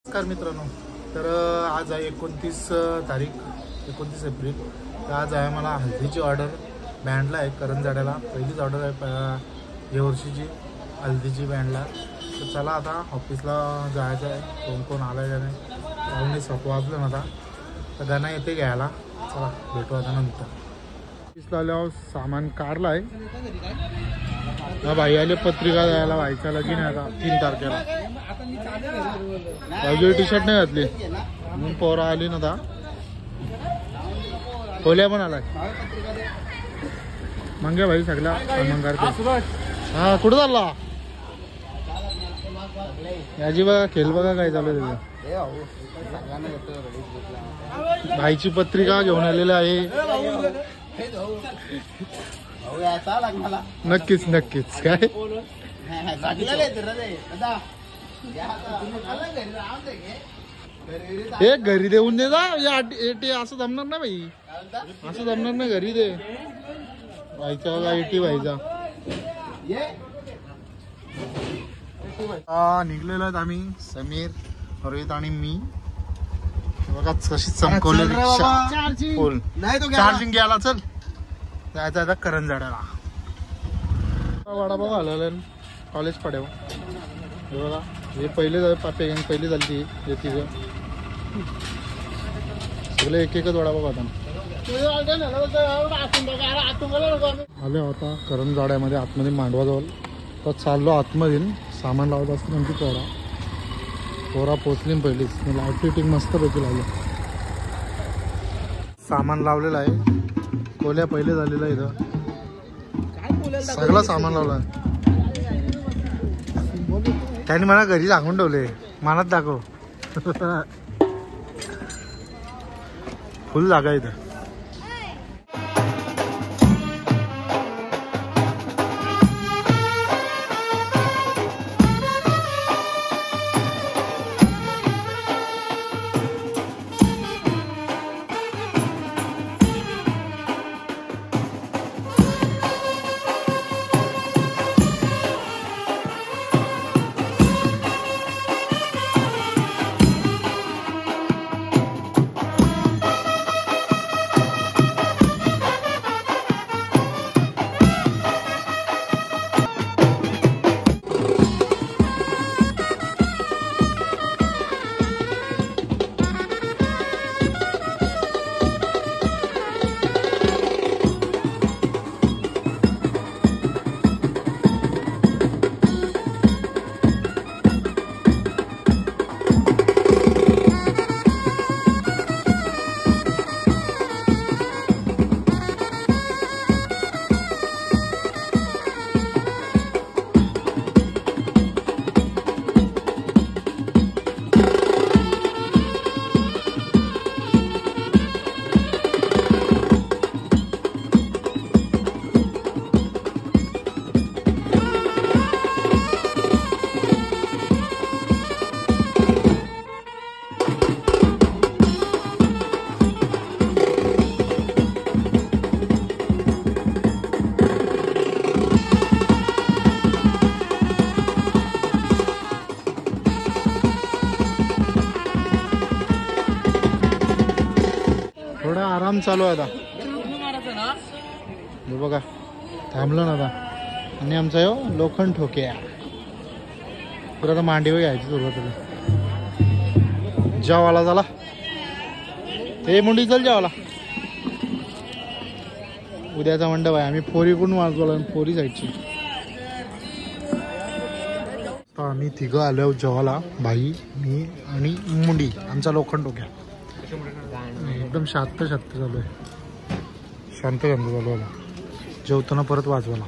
नमस्कार मित्रांनो, तर आज आहे 29 तारीख 29 एप्रिल. तर आज आहे मला हल्दीची ऑर्डर बँडला आहे. करंजाड्याला पहिलीच ऑर्डर आहे या वर्षीची हल्दीची बँडला. तर चला आता ऑफिसला जायचं आहे. कोण कोण आलं आहे का नाही. पाहुणे 7 वाजलं ना आता. तर गाणं येते घ्यायला. चला भेटू आता नंतर. ऑफिसला आल्यावर सामान काढलं आहे. भाई आले पत्रिका द्यायला. व्हायचा लगीन आहे आता 3 तारखेला. बाजू टी शर्ट नाही घातली म्हणून पोरं आली ना आता. खोल्या पण आलाय मंगे भाई सगळ्या सामान काढते. हा कुठं चालला याची बघा खेळ बघा काय चालू आहे त्याचं. भाईची पत्रिका घेऊन आलेला आहे. नक्कीच नक्कीच काय हे घरी देऊन दे जा. असं जमणार ना भाई, असं जमणार ना घरी दे. व्हायचा बघा एटी व्हायचा. निघलेलो आहेत आम्ही समीर, रोहित आणि मी. बघा कशी चमकवले चार्जिंग घ्यायला. चल जायचं आता करंजाड्याला. वडापाव आलेलं कॉलेज पडेव. हे बघा हे पहिले पेकिंग पहिली झाली ती तिचं सगळे एक एकच वडापाव खाता. आले होता करंजाड्यामध्ये आतमध्ये मांडवाजवळ. तर चाललो आतमध्ये सामान लावत असते आमची पोरा पोचली पहिलीच. लाईट फिटिंग मस्त पैकी लावलं. सामान लावलेलं आहे. कोल्या पहिले झालेलं आहे इथं. सगळं सामान लावलं. त्यांनी मला घरी सांगून ठेवले मनात दाखव. फुल जागा इथं. थोडा आराम चालू आहे आता. बघा थांबलो ना आता. आणि आमचा यो लोखंड ठोक्या पुरा आता मांडीवर घ्यायची सुरुवातीला. जेवायला झाला ते मुंडी. चल जेवायला. उद्याचा मंडप आहे. आम्ही पोरी कोण वाजवला पोरी जायची. तर आम्ही तिघं आलो जेवायला. भाई मी आणि मुंडी आमचा लोखंड ठोक्या. एकदम शांत चालू आहे. शांत चालू आहे. जेवताना परत वाजवायला.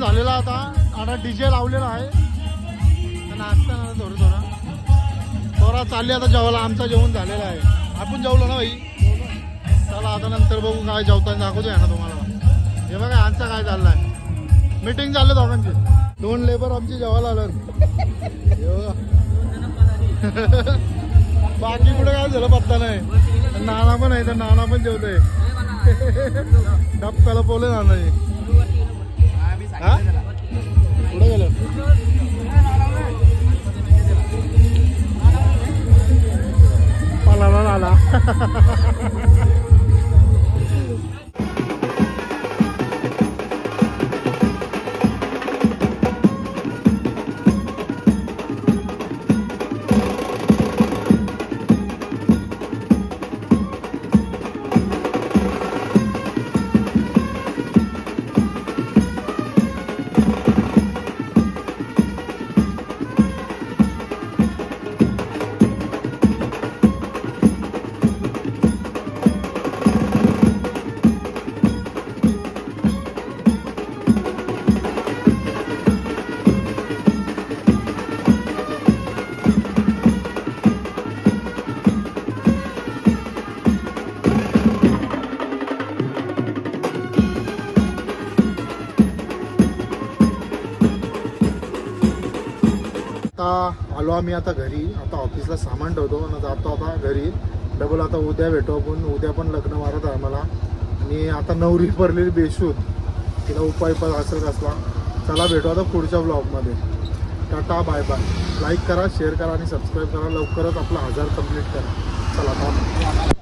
झालेला आता. आता डीजे लावलेला आहे. नाचता ना थोडं थोडा चालले आता जेवायला. आमचा जेवण झालेला आहे. आपण जेवलो ना भाई. चला आता नंतर बघू काय जेवताना दाखवतोय ना तुम्हाला. हे बघा आमचा काय चाललाय. मीटिंग चालले दोघांची. 2 लेबर आमची जेवायला आलं. बाकी कुठे काय झालं पत्ता नाही. नाना पण आहे तर नाना पण जेवतोय. डबकाला बोले नाना कुठे गेलं. मला आला. आलो आम्ही आता घरी. आता ऑफिसला सामान ठेवतो आणि जातो आता घरी. डबल आता उद्या भेटू आपण. उद्या पण लग्न मारत आहे मला. आणि आता नवरी भरलेली बेशूत. तिला उपाय पण असेल कसला. चला भेटू आता पुढच्या ब्लॉगमध्ये. Tata bye bye. लाईक करा, शेअर करा आणि सबस्क्राईब करा. लवकरच आपला 1000 कंप्लीट करा. चला बाय.